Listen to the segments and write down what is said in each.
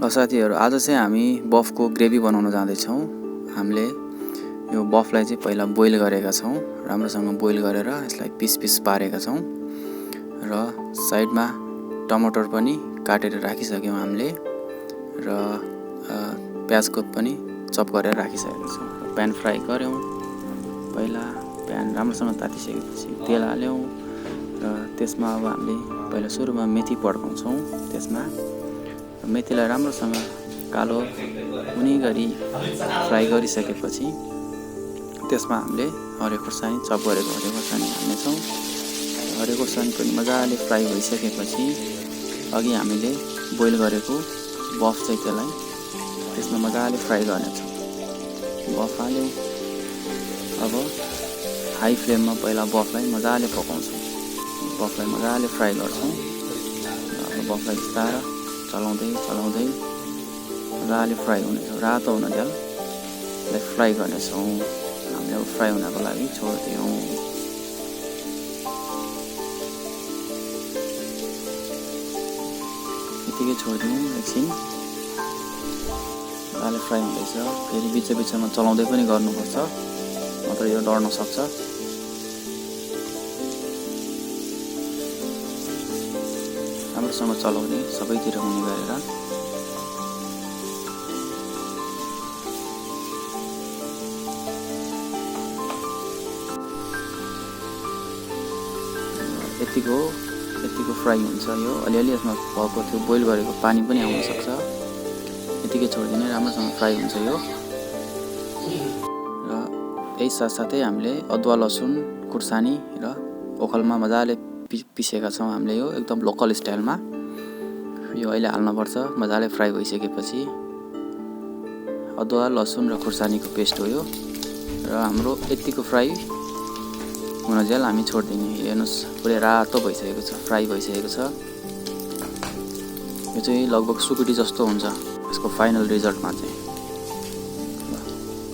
ल साथीहरु, आज चाहिँ हामी बफको ग्रेभी बनाउन जाँदैछौँ। हामीले यो बफलाई चाहिँ पहिला बोइल गरेका छौँ। राम्रोसँग बोइल गरेर यसलाई पिस पिस पारेका छौँ र साइडमा टमाटर पनि काटेर राखिसक्यौँ हामीले र प्याजको पनि चप गरेर राखिसकेका छौँ। प्यान फ्राई गर्यौँ। पहिला प्यान राम्रोसँग तातिसकेपछि तेल हाल्यौँ र त्यसमा अब हामीले पहिला सुरुमा मेथी पड्काउँछौँ। त्यसमा मेथीलाई राम्रोसँग कालो हुने गरी फ्राई गरिसकेपछि त्यसमा हामीले हरियो खोर्सानी चप गरेको हरियो खोर्सानी हाल्नेछौँ। हरियो खोर्सानी पनि मजाले फ्राई भइसकेपछि अघि हामीले बोइल गरेको बफ चाहिँ त्यसमा मजाले फ्राई गर्नेछौँ। बफ हाल्यौँ। अब हाई फ्लेममा पहिला बफलाई मजाले पकाउँछौँ। बफलाई मजाले फ्राई गर्छौँ। अब बफलाई बिस्तारै चलाउँदै मजाले फ्राई हुनेछ। रातो हुनन्जेल यसलाई फ्राई गर्नेछौँ। हामीले अब फ्राई हुनको लागि छोडिदियौँ। यतिकै छोडिदियौँ। एकछिन मजाले फ्राई हुँदैछ। फेरि बिचमा चलाउँदै पनि गर्नुपर्छ, नत्र यो डढ्न सक्छ। राम्रोसँग चलाउने, सबैतिर हुने गरेर। यतिको फ्राई हुन्छ। यो अलिअलि यसमा भएको त्यो बोइल गरेको पानी पनि आउन सक्छ। यतिकै छोडिदिने, राम्रोसँग फ्राई हुन्छ यो। र यही साथसाथै हामीले अदुवा लसुन खुर्सानी र ओखलमा मजाले पिसेका छौँ। हामीले यो एकदम लोकल स्टाइलमा यो अहिले हाल्नुपर्छ। मजाले फ्राई भइसकेपछि अदुवा लसुन र खुर्सानीको पेस्ट हो यो। र हाम्रो यतिको फ्राई हुनजेल हामी छोडिदिने। हेर्नुहोस्, पुरै रातो भइसकेको छ, फ्राई भइसकेको छ। यो चाहिँ लगभग सुकुटी जस्तो हुन्छ यसको फाइनल रिजल्टमा चाहिँ।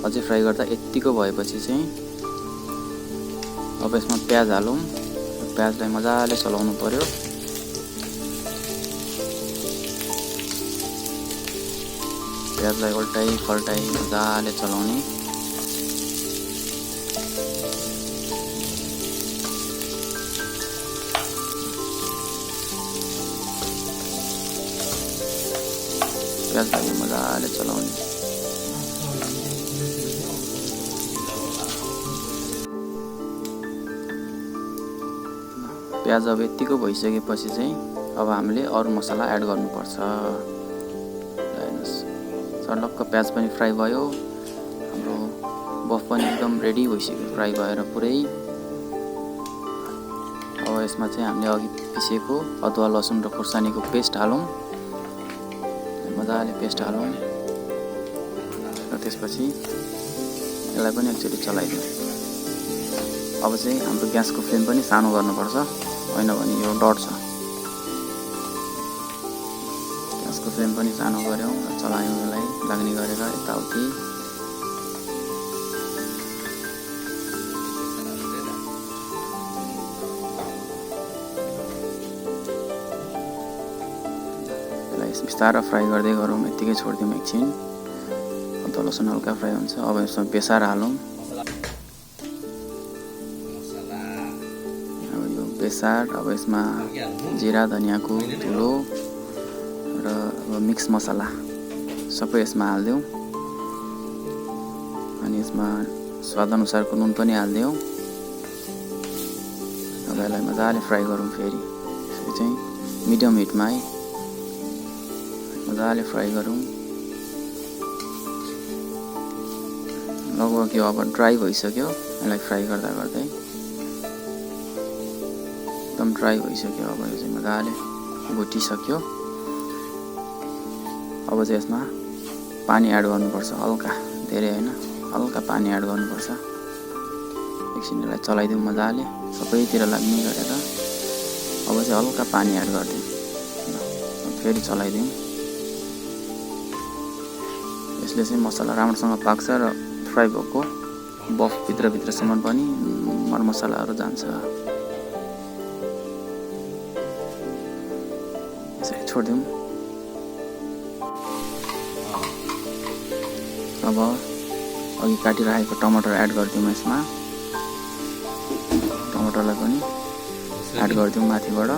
अझै फ्राई गर्दा यतिको भएपछि चाहिँ अब यसमा प्याज हालौँ। प्याजलाई मजाले चलाउनु पर्यो। प्याजलाई उल्टाइ फल्टाइ मजाले चलाउने। प्याजलाई मजाले चलाउने। प्याज अब यतिको भइसकेपछि चाहिँ अब हामीले अरू मसला एड गर्नुपर्छ। हेर्नुहोस्, चटक्क प्याज पनि फ्राई भयो। हाम्रो बफ पनि एकदम रेडी भइसक्यो, फ्राई भएर पुरै। अब यसमा चाहिँ हामीले अघि पिसेको अदुवा लसुन र खुर्सानीको पेस्ट हालौँ। मजाले पेस्ट हालौँ र त्यसपछि यसलाई पनि एकचोटि चलाइदिउँ। अब चाहिँ हाम्रो ग्यासको फ्लेम पनि सानो गर्नुपर्छ, होइन भने यो डढ्छ। ग्यासको फ्लेम पनि सानो गऱ्यौँ र चलायौँ। यसलाई लाग्ने गरेर यताउति। यसलाई बिस्तारै फ्राई गर्दै गरौँ। यत्तिकै छोडिदिउँ एकछिन। अदुवा लसुन हल्का फ्राई हुन्छ। अब यसमा बेसार हालौँ। बेसार, अब यसमा जिरा धनियाँको धुलो र अब मिक्स मसला सबै यसमा हालिदिउँ। अनि यसमा स्वादअनुसारको नुन पनि हालिदिउँ। अब यसलाई मजाले फ्राई गरौँ। फेरि यसरी चाहिँ मिडियम हिटमा है मजाले फ्राई गरौँ। लगभग यो अब ड्राई भइसक्यो। यसलाई फ्राई गर्दा गर्दै एकदम ड्राई भइसक्यो। अब यो चाहिँ मजाले भुटिसक्यो। अब चाहिँ यसमा पानी एड गर्नुपर्छ। हल्का, धेरै होइन, हल्का पानी एड गर्नुपर्छ। एकछिन यसलाई चलाइदिउँ मजाले, सबैतिर लाग्ने गरेर। अब चाहिँ हल्का पानी एड गरिदिउँ। फेरि चलाइदिउँ। यसले चाहिँ मसला राम्रोसँग पाक्छ र फ्राई भएको बफ भित्रसम्म पनि मरमसलाहरू जान्छ। छोडिदिउँ। अब अघि काटिराखेको टमाटर एड गरिदिउँ यसमा। टमाटरलाई पनि एड गरिदिउँ माथिबाट।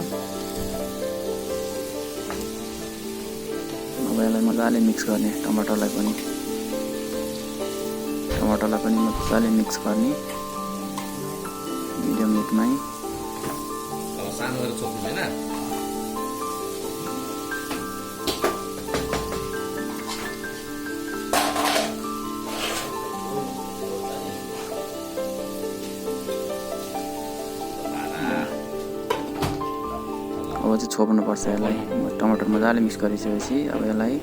अब यसलाई मजाले मिक्स गर्ने, टमाटरलाई पनि मजाले मिक्स गर्ने मिडियम हिटमै। अब सानो गरेर छोप्नु हैन। अब चाहिँ छोप्नुपर्छ यसलाई। टमाटर मजाले मिक्स गरिसकेपछि अब यसलाई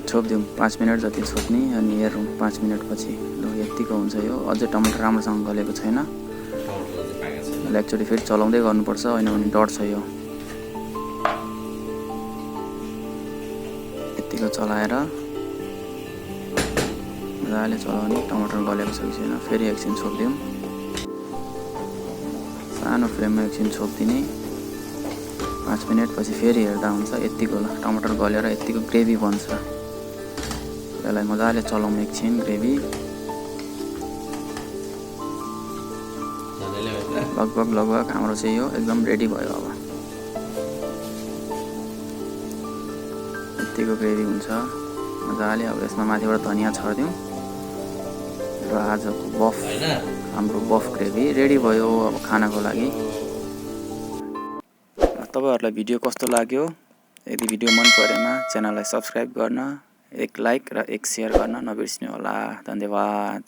छोपिदिउँ 5 मिनट जति छोप्ने, अनि हेरौँ 5 मिनटपछि। ल यतिको हुन्छ यो। अझै टमाटर राम्रोसँग गलेको छैन। यसलाई एकचोटि फेरि चलाउँदै गर्नुपर्छ, होइन भने डढ्छ यो। यतिको चलाएर मजाले चलाउने। टमाटर गलेको छ कि छैन फेरि एकछिन छोपिदिउँ। सानो फ्लेममा एकछिन छोपिदिने। 5 मिनटपछि फेरि हेर्दा हुन्छ। यतिको ल टमाटर गलेर यतिको ग्रेभी बन्छ। यसलाई मजाले चलाउँ एकछिन ग्रेभी। लगभग हाम्रो चाहिँ यो एकदम रेडी भयो। अब यतिको ग्रेभी हुन्छ मजाले। अब यसमा माथिबाट धनिया छरिदिउँ र आजको बफ, हाम्रो बफ ग्रेभी रेडी भयो अब खानाको लागि। तपाईहरुलाई भिडियो कस्तो लाग्यो? यदि भिडियो मन परेमा च्यानललाई सब्स्क्राइब गर्न, एक लाइक र एक शेयर गर्न नबिर्सिनु होला। धन्यवाद।